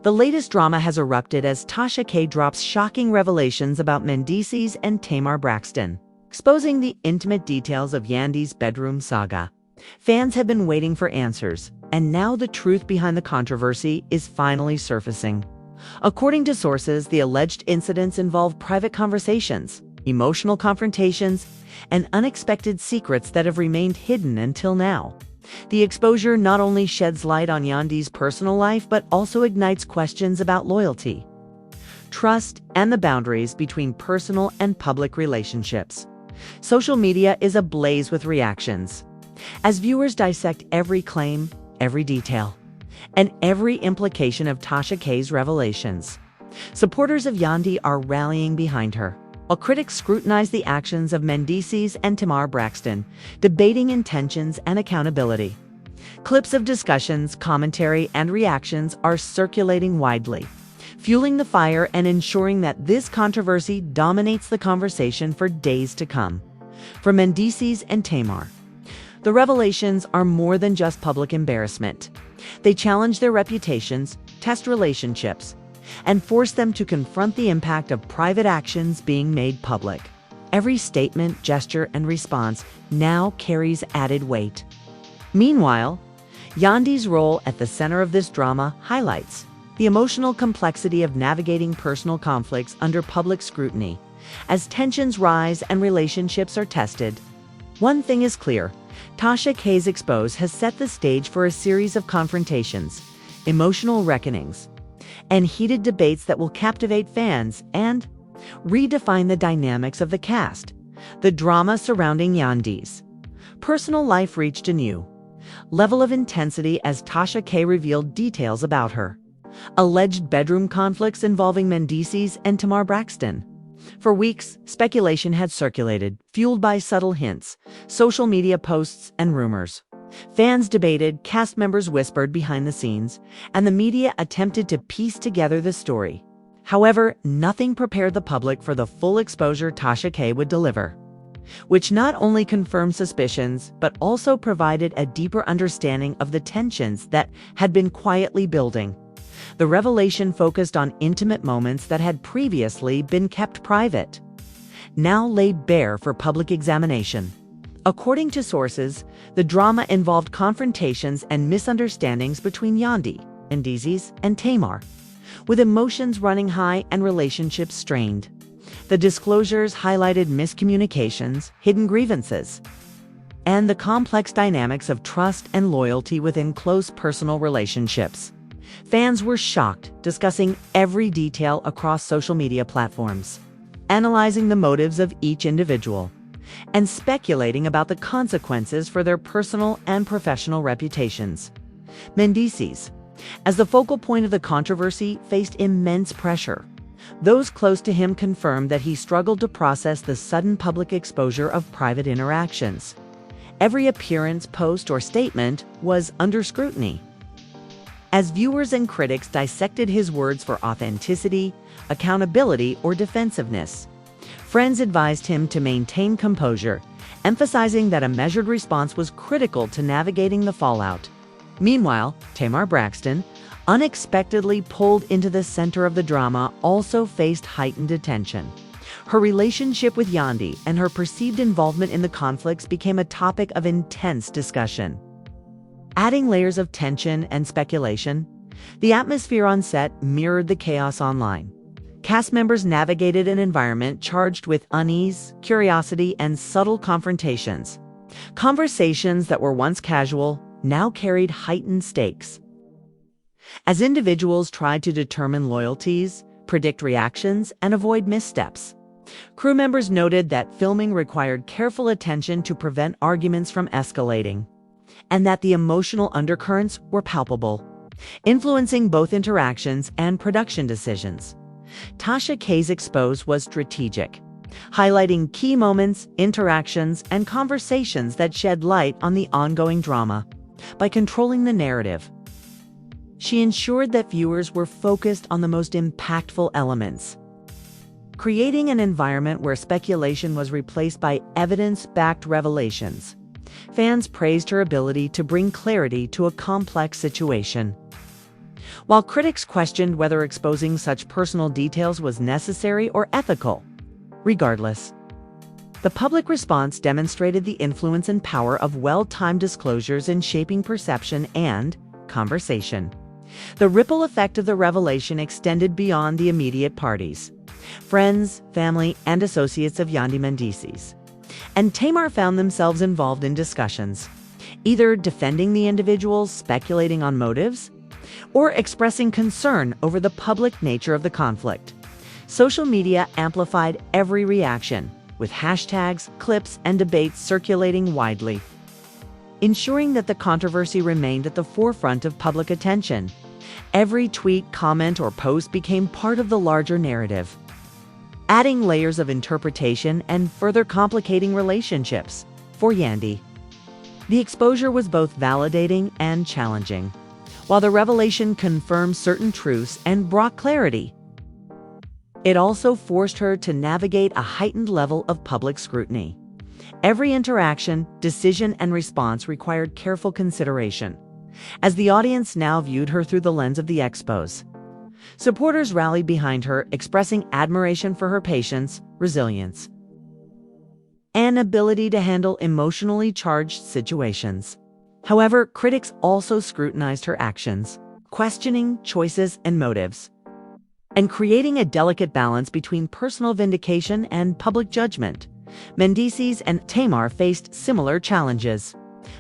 The latest drama has erupted as Tasha K drops shocking revelations about Mendeecees and Tamar Braxton, exposing the intimate details of Yandy's bedroom saga. Fans have been waiting for answers, and now the truth behind the controversy is finally surfacing. According to sources, the alleged incidents involve private conversations, emotional confrontations, and unexpected secrets that have remained hidden until now. The exposure not only sheds light on Yandy's personal life, but also ignites questions about loyalty, trust, and the boundaries between personal and public relationships. Social media is ablaze with reactions, as viewers dissect every claim, every detail, and every implication of Tasha K's revelations. Supporters of Yandy are rallying behind her, while critics scrutinize the actions of Mendeecees and Tamar Braxton, debating intentions and accountability. Clips of discussions, commentary, and reactions are circulating widely, fueling the fire and ensuring that this controversy dominates the conversation for days to come. For Mendeecees and Tamar, the revelations are more than just public embarrassment. They challenge their reputations, test relationships, and force them to confront the impact of private actions being made public. Every statement, gesture, and response now carries added weight. Meanwhile, Yandy's role at the center of this drama highlights the emotional complexity of navigating personal conflicts under public scrutiny. As tensions rise and relationships are tested, one thing is clear: Tasha K's expose has set the stage for a series of confrontations, emotional reckonings, and heated debates that will captivate fans and redefine the dynamics of the cast. The drama surrounding Yandy's personal life reached a new level of intensity as Tasha K revealed details about her alleged bedroom conflicts involving Mendeecees and Tamar Braxton. For weeks, speculation had circulated, fueled by subtle hints, social media posts, and rumors. Fans debated, cast members whispered behind the scenes, and the media attempted to piece together the story. However, nothing prepared the public for the full exposure Tasha K would deliver, which not only confirmed suspicions, but also provided a deeper understanding of the tensions that had been quietly building. The revelation focused on intimate moments that had previously been kept private, now laid bare for public examination. According to sources, the drama involved confrontations and misunderstandings between Yandy, Mendeecees, and Tamar, with emotions running high and relationships strained. The disclosures highlighted miscommunications, hidden grievances, and the complex dynamics of trust and loyalty within close personal relationships. Fans were shocked, discussing every detail across social media platforms, analyzing the motives of each individual, and speculating about the consequences for their personal and professional reputations. Mendeecees, as the focal point of the controversy, faced immense pressure. Those close to him confirmed that he struggled to process the sudden public exposure of private interactions. Every appearance, post, or statement was under scrutiny, as viewers and critics dissected his words for authenticity, accountability, or defensiveness. Friends advised him to maintain composure, emphasizing that a measured response was critical to navigating the fallout. Meanwhile, Tamar Braxton, unexpectedly pulled into the center of the drama, also faced heightened attention. Her relationship with Yandy and her perceived involvement in the conflicts became a topic of intense discussion. Adding layers of tension and speculation, the atmosphere on set mirrored the chaos online. Cast members navigated an environment charged with unease, curiosity, and subtle confrontations. Conversations that were once casual now carried heightened stakes, as individuals tried to determine loyalties, predict reactions, and avoid missteps. Crew members noted that filming required careful attention to prevent arguments from escalating, and that the emotional undercurrents were palpable, influencing both interactions and production decisions. Tasha K's expose was strategic, highlighting key moments, interactions, and conversations that shed light on the ongoing drama. By controlling the narrative, she ensured that viewers were focused on the most impactful elements, creating an environment where speculation was replaced by evidence-backed revelations. Fans praised her ability to bring clarity to a complex situation. while critics questioned whether exposing such personal details was necessary or ethical. Regardless, the public response demonstrated the influence and power of well-timed disclosures in shaping perception and conversation. The ripple effect of the revelation extended beyond the immediate parties. Friends, family, and associates of Yandy Mendeecees and Tamar found themselves involved in discussions, either defending the individuals, speculating on motives, or expressing concern over the public nature of the conflict. Social media amplified every reaction, with hashtags, clips, and debates circulating widely, ensuring that the controversy remained at the forefront of public attention. Every tweet, comment, or post became part of the larger narrative, adding layers of interpretation and further complicating relationships. For Yandy, the exposure was both validating and challenging. While the revelation confirmed certain truths and brought clarity, it also forced her to navigate a heightened level of public scrutiny. Every interaction, decision, and response required careful consideration, as the audience now viewed her through the lens of the expose. Supporters rallied behind her, expressing admiration for her patience, resilience, and ability to handle emotionally charged situations. However, critics also scrutinized her actions, questioning choices and motives, and creating a delicate balance between personal vindication and public judgment. Mendeecees and Tamar faced similar challenges.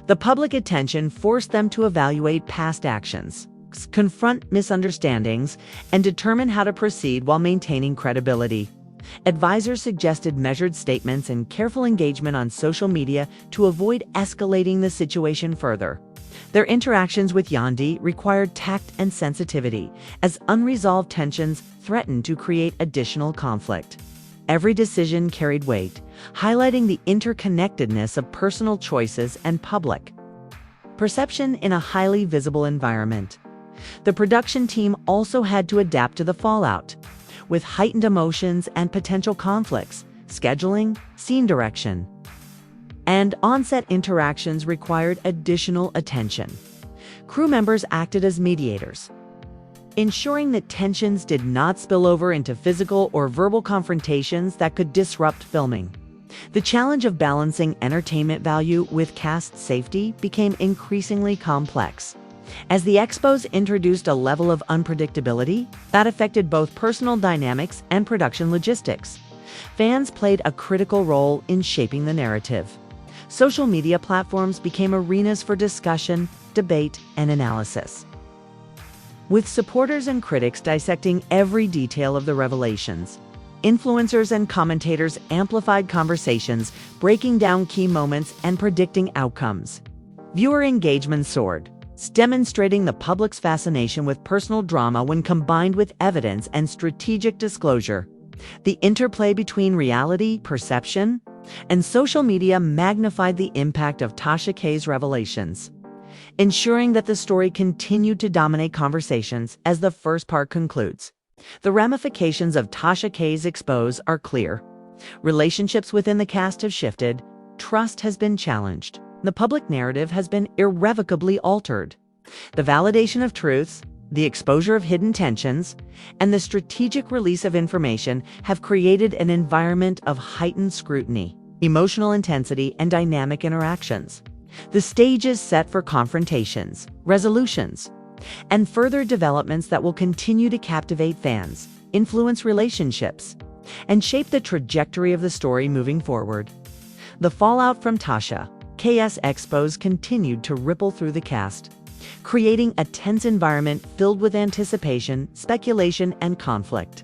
The public attention forced them to evaluate past actions, confront misunderstandings, and determine how to proceed while maintaining credibility. Advisors suggested measured statements and careful engagement on social media to avoid escalating the situation further. Their interactions with Yandy required tact and sensitivity, as unresolved tensions threatened to create additional conflict. Every decision carried weight, highlighting the interconnectedness of personal choices and public perception in a highly visible environment. The production team also had to adapt to the fallout, with heightened emotions and potential conflicts. Scheduling, scene direction, and on-set interactions required additional attention. Crew members acted as mediators, ensuring that tensions did not spill over into physical or verbal confrontations that could disrupt filming. The challenge of balancing entertainment value with cast safety became increasingly complex, as the expos introduced a level of unpredictability that affected both personal dynamics and production logistics. Fans played a critical role in shaping the narrative. Social media platforms became arenas for discussion, debate, and analysis, with supporters and critics dissecting every detail of the revelations. Influencers and commentators amplified conversations, breaking down key moments and predicting outcomes. Viewer engagement soared, demonstrating the public's fascination with personal drama when combined with evidence and strategic disclosure. The interplay between reality, perception, and social media magnified the impact of Tasha K's revelations, ensuring that the story continued to dominate conversations as the first part concludes. The ramifications of Tasha K's expose are clear. Relationships within the cast have shifted, trust has been challenged, the public narrative has been irrevocably altered. The validation of truths, the exposure of hidden tensions, and the strategic release of information have created an environment of heightened scrutiny, emotional intensity, and dynamic interactions. The stage is set for confrontations, resolutions, and further developments that will continue to captivate fans, influence relationships, and shape the trajectory of the story moving forward. The fallout from Tasha K's expose continued to ripple through the cast, creating a tense environment filled with anticipation, speculation, and conflict.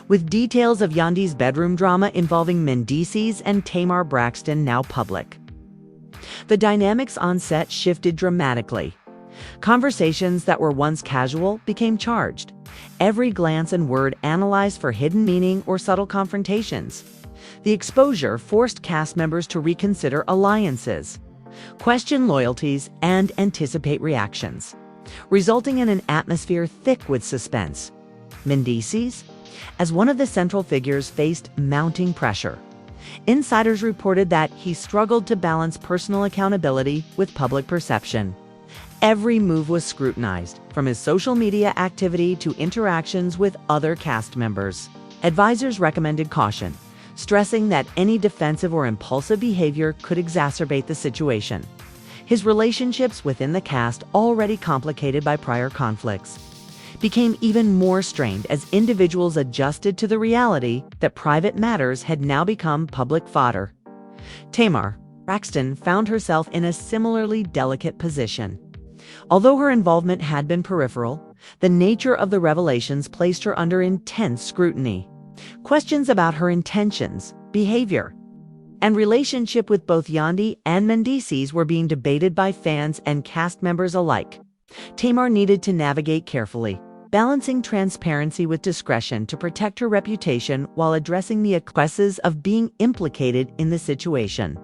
With details of Yandy's bedroom drama involving Mendeecees and Tamar Braxton now public, the dynamics on set shifted dramatically. Conversations that were once casual became charged, every glance and word analyzed for hidden meaning or subtle confrontations. The exposure forced cast members to reconsider alliances, question loyalties, and anticipate reactions, resulting in an atmosphere thick with suspense. Mendeecees, as one of the central figures, faced mounting pressure. Insiders reported that he struggled to balance personal accountability with public perception, Every move was scrutinized, from his social media activity to interactions with other cast members. Advisors recommended caution, stressing that any defensive or impulsive behavior could exacerbate the situation. His relationships within the cast, already complicated by prior conflicts, became even more strained as individuals adjusted to the reality that private matters had now become public fodder. Tamar Braxton found herself in a similarly delicate position. Although her involvement had been peripheral, the nature of the revelations placed her under intense scrutiny. Questions about her intentions, behavior, and relationship with both Yandy and Mendeecees were being debated by fans and cast members alike. Tamar needed to navigate carefully, balancing transparency with discretion to protect her reputation while addressing the consequences of being implicated in the situation.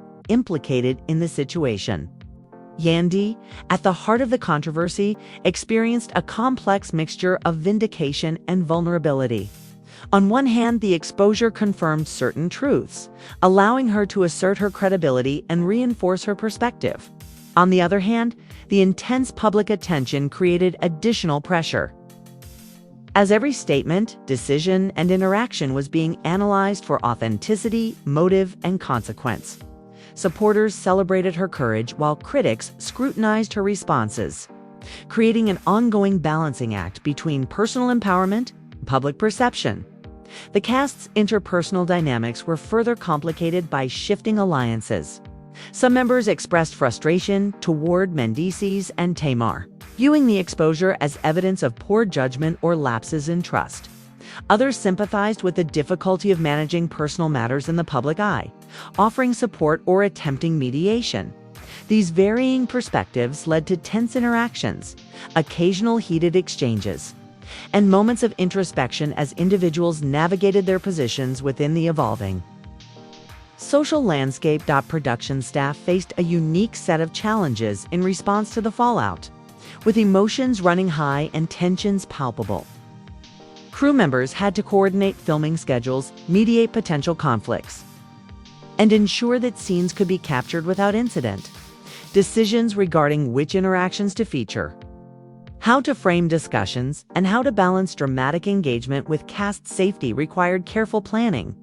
Yandy, at the heart of the controversy, experienced a complex mixture of vindication and vulnerability. On one hand, the exposure confirmed certain truths, allowing her to assert her credibility and reinforce her perspective. On the other hand, the intense public attention created additional pressure, as every statement, decision, and interaction was being analyzed for authenticity, motive, and consequence. Supporters celebrated her courage while critics scrutinized her responses, creating an ongoing balancing act between personal empowerment and public perception. The cast's interpersonal dynamics were further complicated by shifting alliances. Some members expressed frustration toward Mendeecees and Tamar, viewing the exposure as evidence of poor judgment or lapses in trust. Others sympathized with the difficulty of managing personal matters in the public eye, offering support or attempting mediation. These varying perspectives led to tense interactions, occasional heated exchanges, and moments of introspection as individuals navigated their positions within the evolving social landscape. Production staff faced a unique set of challenges in response to the fallout, with emotions running high and tensions palpable. Crew members had to coordinate filming schedules, mediate potential conflicts, and ensure that scenes could be captured without incident. Decisions regarding which interactions to feature, how to frame discussions, and how to balance dramatic engagement with cast safety required careful planning.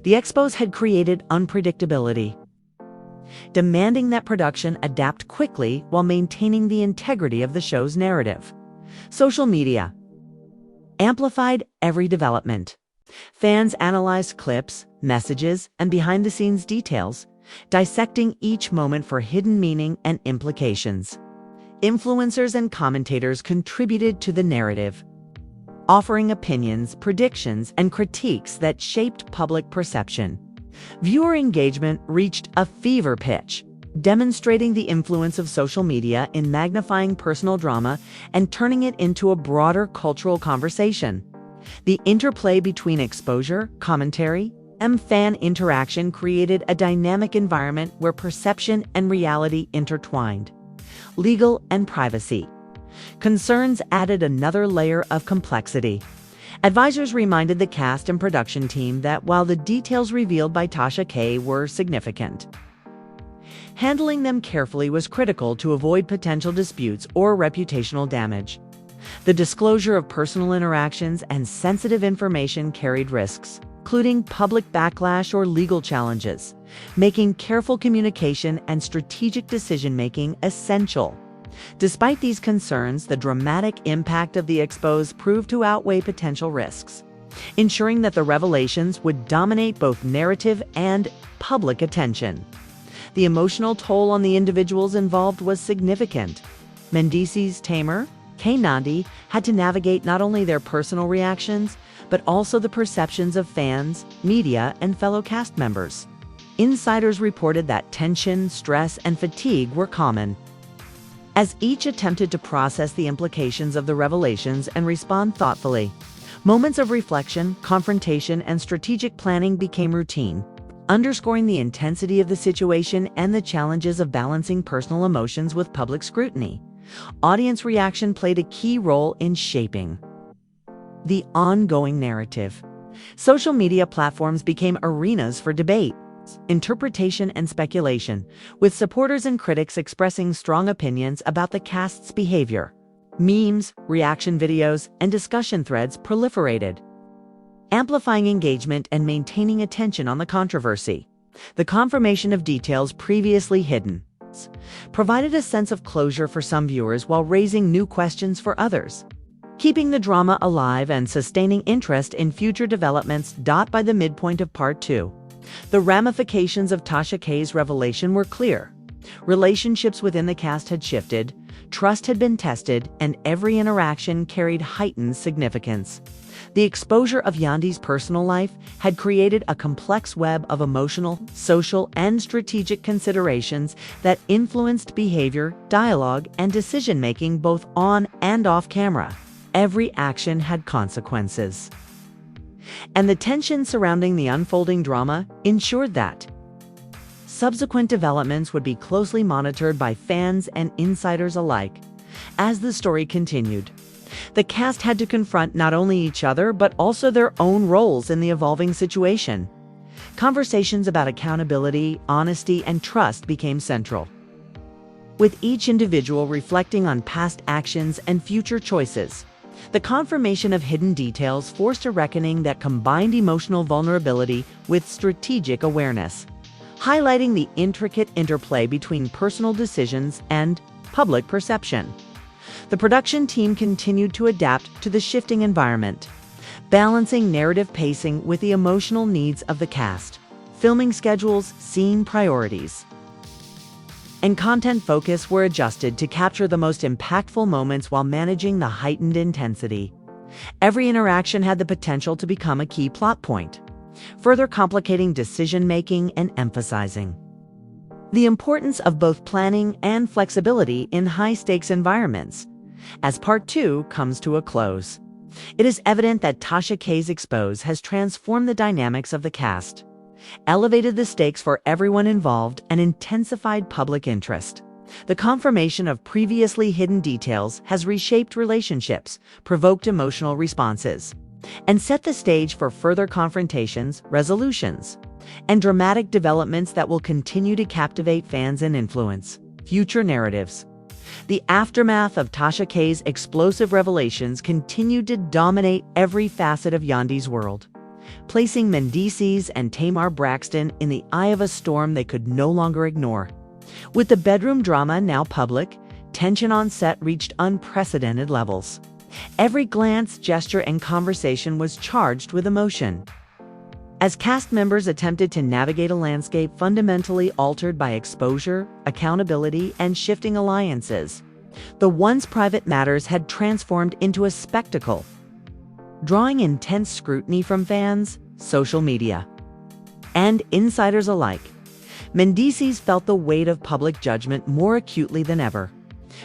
The expos had created unpredictability, demanding that production adapt quickly while maintaining the integrity of the show's narrative. Social media amplified every development. Fans analyzed clips, messages, and behind-the-scenes details, dissecting each moment for hidden meaning and implications. Influencers and commentators contributed to the narrative, offering opinions, predictions, and critiques that shaped public perception. Viewer engagement reached a fever pitch, demonstrating the influence of social media in magnifying personal drama and turning it into a broader cultural conversation. The interplay between exposure, commentary, and fan interaction created a dynamic environment where perception and reality intertwined. Legal and privacy concerns added another layer of complexity. Advisors reminded the cast and production team that while the details revealed by Tasha K were significant, handling them carefully was critical to avoid potential disputes or reputational damage. The disclosure of personal interactions and sensitive information carried risks, including public backlash or legal challenges, making careful communication and strategic decision-making essential. Despite these concerns, the dramatic impact of the expos proved to outweigh potential risks, ensuring that the revelations would dominate both narrative and public attention. The emotional toll on the individuals involved was significant. Mendeecees Tamar Yandy had to navigate not only their personal reactions, but also the perceptions of fans, media, and fellow cast members. Insiders reported that tension, stress, and fatigue were common, as each attempted to process the implications of the revelations and respond thoughtfully. Moments of reflection, confrontation, and strategic planning became routine, underscoring the intensity of the situation and the challenges of balancing personal emotions with public scrutiny. Audience reaction played a key role in shaping the ongoing narrative. Social media platforms became arenas for debate, interpretation and speculation, with supporters and critics expressing strong opinions about the cast's behavior. Memes, reaction videos, and discussion threads proliferated, amplifying engagement and maintaining attention on the controversy. The confirmation of details previously hidden provided a sense of closure for some viewers while raising new questions for others, keeping the drama alive and sustaining interest in future developments. By the midpoint of Part 2, the ramifications of Tasha K's revelation were clear. Relationships within the cast had shifted, trust had been tested, and every interaction carried heightened significance. The exposure of Yandy's personal life had created a complex web of emotional, social, and strategic considerations that influenced behavior, dialogue, and decision-making both on and off camera. Every action had consequences, and the tension surrounding the unfolding drama ensured that subsequent developments would be closely monitored by fans and insiders alike. As the story continued, the cast had to confront not only each other but also their own roles in the evolving situation. Conversations about accountability, honesty, and trust became central, with each individual reflecting on past actions and future choices. The confirmation of hidden details forced a reckoning that combined emotional vulnerability with strategic awareness, highlighting the intricate interplay between personal decisions and public perception. The production team continued to adapt to the shifting environment, balancing narrative pacing with the emotional needs of the cast. Filming schedules, scene priorities, and content focus were adjusted to capture the most impactful moments while managing the heightened intensity. Every interaction had the potential to become a key plot point, further complicating decision-making and emphasizing the importance of both planning and flexibility in high-stakes environments. As Part 2 comes to a close, it is evident that Tasha K's expose has transformed the dynamics of the cast, elevated the stakes for everyone involved, and intensified public interest. The confirmation of previously hidden details has reshaped relationships, provoked emotional responses, and set the stage for further confrontations, resolutions, and dramatic developments that will continue to captivate fans and influence future narratives. The aftermath of Tasha K's explosive revelations continued to dominate every facet of Yandy's world, placing Mendeecees and Tamar Braxton in the eye of a storm they could no longer ignore. With the bedroom drama now public, tension on set reached unprecedented levels. Every glance, gesture, and conversation was charged with emotion, as cast members attempted to navigate a landscape fundamentally altered by exposure, accountability, and shifting alliances. The once private matters had transformed into a spectacle, drawing intense scrutiny from fans, social media, and insiders alike. Mendeecees felt the weight of public judgment more acutely than ever.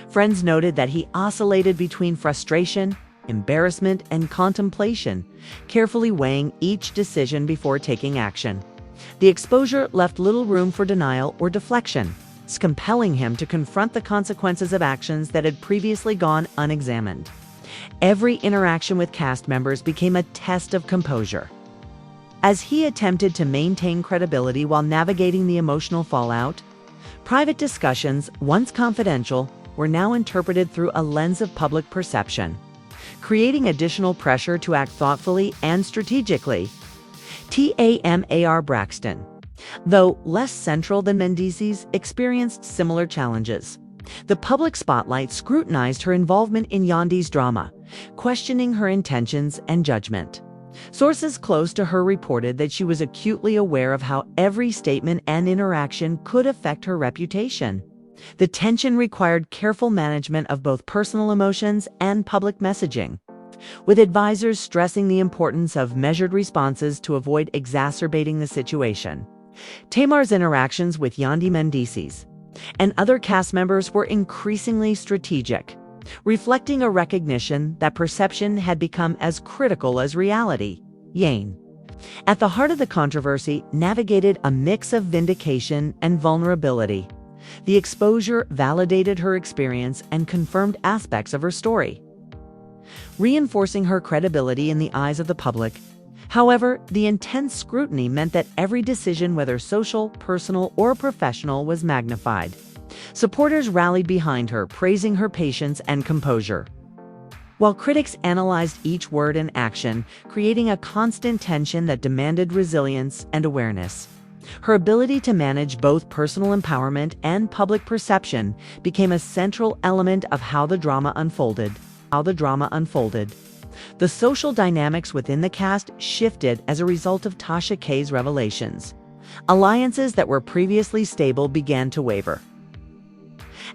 Friends noted that he oscillated between frustration, embarrassment, and contemplation, carefully weighing each decision before taking action. The exposure left little room for denial or deflection, compelling him to confront the consequences of actions that had previously gone unexamined. Every interaction with cast members became a test of composure, as he attempted to maintain credibility while navigating the emotional fallout. Private discussions, once confidential, were now interpreted through a lens of public perception, creating additional pressure to act thoughtfully and strategically. Tamar Braxton, though less central than Mendeecees, experienced similar challenges. The public spotlight scrutinized her involvement in Yandy's drama, questioning her intentions and judgment. Sources close to her reported that she was acutely aware of how every statement and interaction could affect her reputation. The tension required careful management of both personal emotions and public messaging, with advisors stressing the importance of measured responses to avoid exacerbating the situation. Tamar's interactions with Yandy, Mendeecees, and other cast members were increasingly strategic, reflecting a recognition that perception had become as critical as reality. Yandy, at the heart of the controversy, navigated a mix of vindication and vulnerability. The exposure validated her experience and confirmed aspects of her story, reinforcing her credibility in the eyes of the public. However, the intense scrutiny meant that every decision, whether social, personal, or professional, was magnified. Supporters rallied behind her, praising her patience and composure, while critics analyzed each word and action, creating a constant tension that demanded resilience and awareness. Her ability to manage both personal empowerment and public perception became a central element of how the drama unfolded. The social dynamics within the cast shifted as a result of Tasha K's revelations. Alliances that were previously stable began to waver,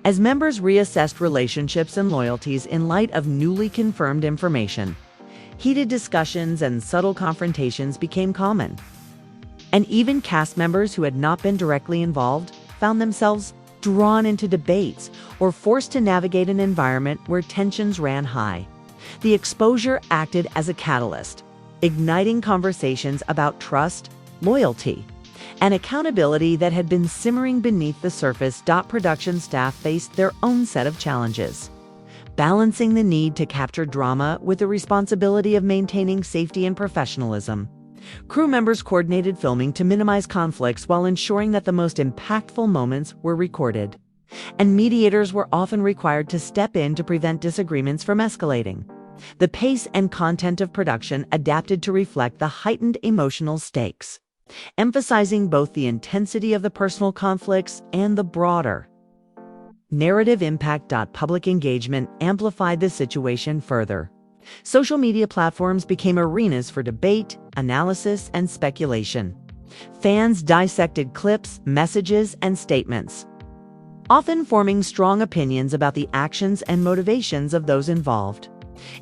as members reassessed relationships and loyalties in light of newly confirmed information. Heated discussions and subtle confrontations became common, and even cast members who had not been directly involved found themselves drawn into debates or forced to navigate an environment where tensions ran high. The exposure acted as a catalyst, igniting conversations about trust, loyalty, and accountability that had been simmering beneath the surface. Production staff faced their own set of challenges, balancing the need to capture drama with the responsibility of maintaining safety and professionalism. Crew members coordinated filming to minimize conflicts while ensuring that the most impactful moments were recorded, and mediators were often required to step in to prevent disagreements from escalating. The pace and content of production adapted to reflect the heightened emotional stakes, emphasizing both the intensity of the personal conflicts and the broader narrative impact. Public engagement amplified the situation further. Social media platforms became arenas for debate, analysis, and speculation. Fans dissected clips, messages, and statements, often forming strong opinions about the actions and motivations of those involved.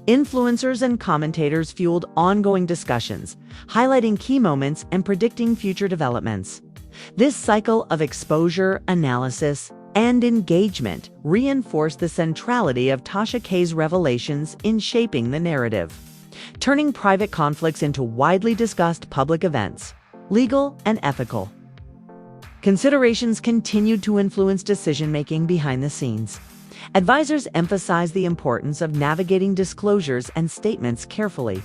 Influencers and commentators fueled ongoing discussions, highlighting key moments and predicting future developments. This cycle of exposure, analysis, and engagement reinforced the centrality of Tasha K's revelations in shaping the narrative, turning private conflicts into widely discussed public events. Legal and ethical considerations continued to influence decision-making behind the scenes. Advisors emphasized the importance of navigating disclosures and statements carefully,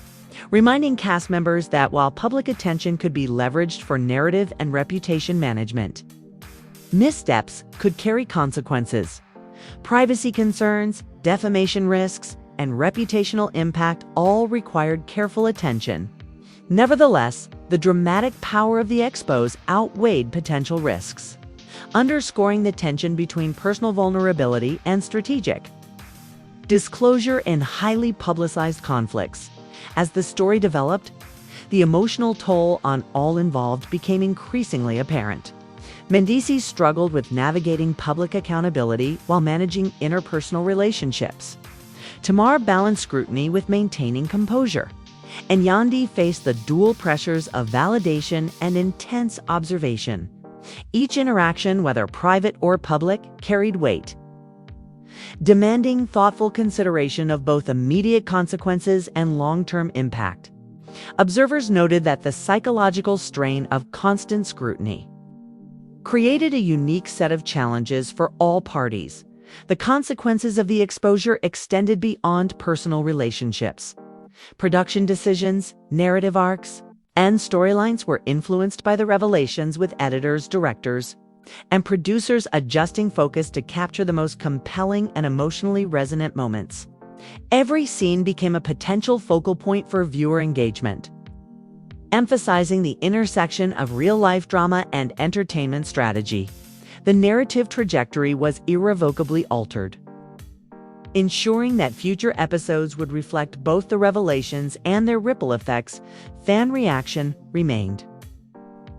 reminding cast members that while public attention could be leveraged for narrative and reputation management, missteps could carry consequences. Privacy concerns, defamation risks, and reputational impact all required careful attention. Nevertheless, the dramatic power of the expose outweighed potential risks, underscoring the tension between personal vulnerability and strategic disclosure in highly publicized conflicts. As the story developed, the emotional toll on all involved became increasingly apparent. Mendeecees struggled with navigating public accountability while managing interpersonal relationships. Tamar balanced scrutiny with maintaining composure, and Yandy faced the dual pressures of validation and intense observation. Each interaction, whether private or public, carried weight, demanding thoughtful consideration of both immediate consequences and long-term impact. Observers noted that the psychological strain of constant scrutiny created a unique set of challenges for all parties. The consequences of the exposure extended beyond personal relationships. Production decisions, narrative arcs, and storylines were influenced by the revelations, with editors, directors, and producers adjusting focus to capture the most compelling and emotionally resonant moments. Every scene became a potential focal point for viewer engagement, emphasizing the intersection of real-life drama and entertainment strategy. The narrative trajectory was irrevocably altered, ensuring that future episodes would reflect both the revelations and their ripple effects. Fan reaction remained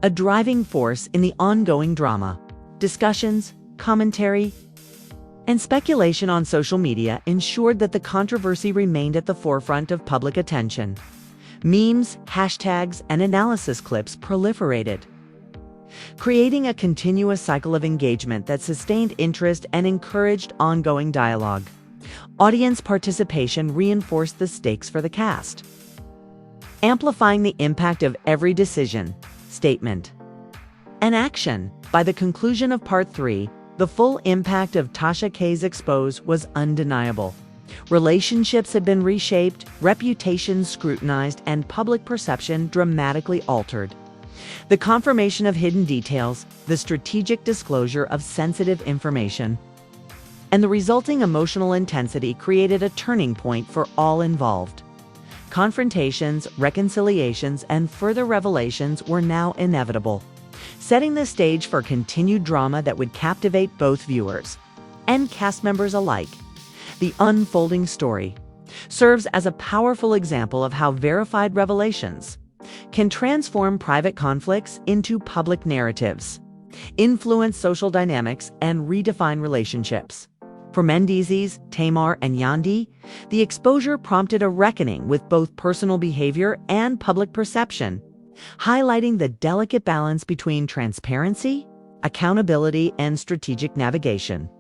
a driving force in the ongoing drama. Discussions, commentary, and speculation on social media ensured that the controversy remained at the forefront of public attention. Memes, hashtags, and analysis clips proliferated, creating a continuous cycle of engagement that sustained interest and encouraged ongoing dialogue. Audience participation reinforced the stakes for the cast, amplifying the impact of every decision, statement, and action. By the conclusion of Part 3, the full impact of Tasha K's expose was undeniable. Relationships had been reshaped, reputations scrutinized, and public perception dramatically altered. The confirmation of hidden details, the strategic disclosure of sensitive information, and the resulting emotional intensity created a turning point for all involved. Confrontations, reconciliations, and further revelations were now inevitable, setting the stage for continued drama that would captivate both viewers and cast members alike. The unfolding story serves as a powerful example of how verified revelations can transform private conflicts into public narratives, influence social dynamics, and redefine relationships. For Mendeecees, Tamar, and Yandy, the exposure prompted a reckoning with both personal behavior and public perception, highlighting the delicate balance between transparency, accountability, and strategic navigation.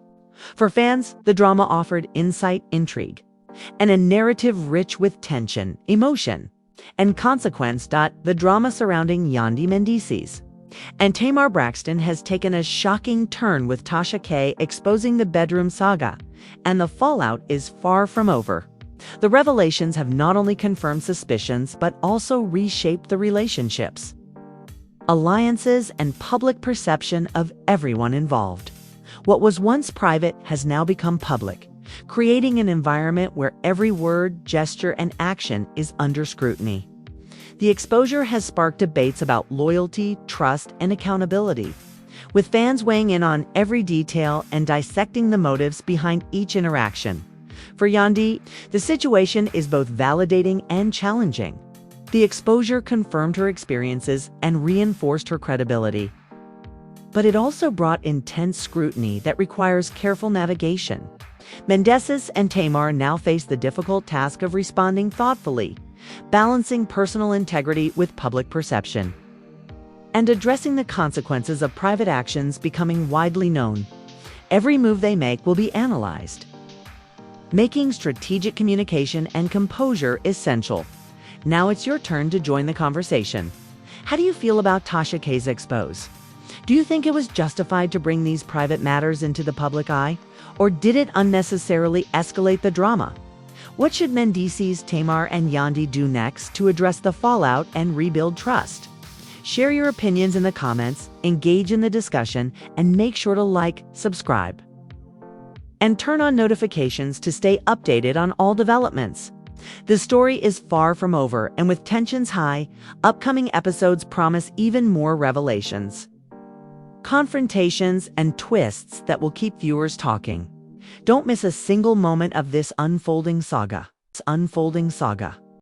For fans, the drama offered insight, intrigue, and a narrative rich with tension, emotion, and consequence. The drama surrounding Yandy Mendeecees and Tamar Braxton has taken a shocking turn, with Tasha K exposing the bedroom saga, and the fallout is far from over. The revelations have not only confirmed suspicions but also reshaped the relationships, alliances, and public perception of everyone involved. What was once private has now become public, creating an environment where every word, gesture, and action is under scrutiny. The exposure has sparked debates about loyalty, trust, and accountability, with fans weighing in on every detail and dissecting the motives behind each interaction. For Yandy, the situation is both validating and challenging. The exposure confirmed her experiences and reinforced her credibility, but it also brought intense scrutiny that requires careful navigation. Mendeecees and Tamar now face the difficult task of responding thoughtfully, balancing personal integrity with public perception, and addressing the consequences of private actions becoming widely known. Every move they make will be analyzed, making strategic communication and composure essential. Now it's your turn to join the conversation. How do you feel about Tasha K's expose? Do you think it was justified to bring these private matters into the public eye, or did it unnecessarily escalate the drama? What should Mendeecees, Tamar, and Yandy do next to address the fallout and rebuild trust? Share your opinions in the comments, engage in the discussion, and make sure to like, subscribe, and turn on notifications to stay updated on all developments. The story is far from over, and with tensions high, upcoming episodes promise even more revelations, confrontations, and twists that will keep viewers talking. Don't miss a single moment of this unfolding saga.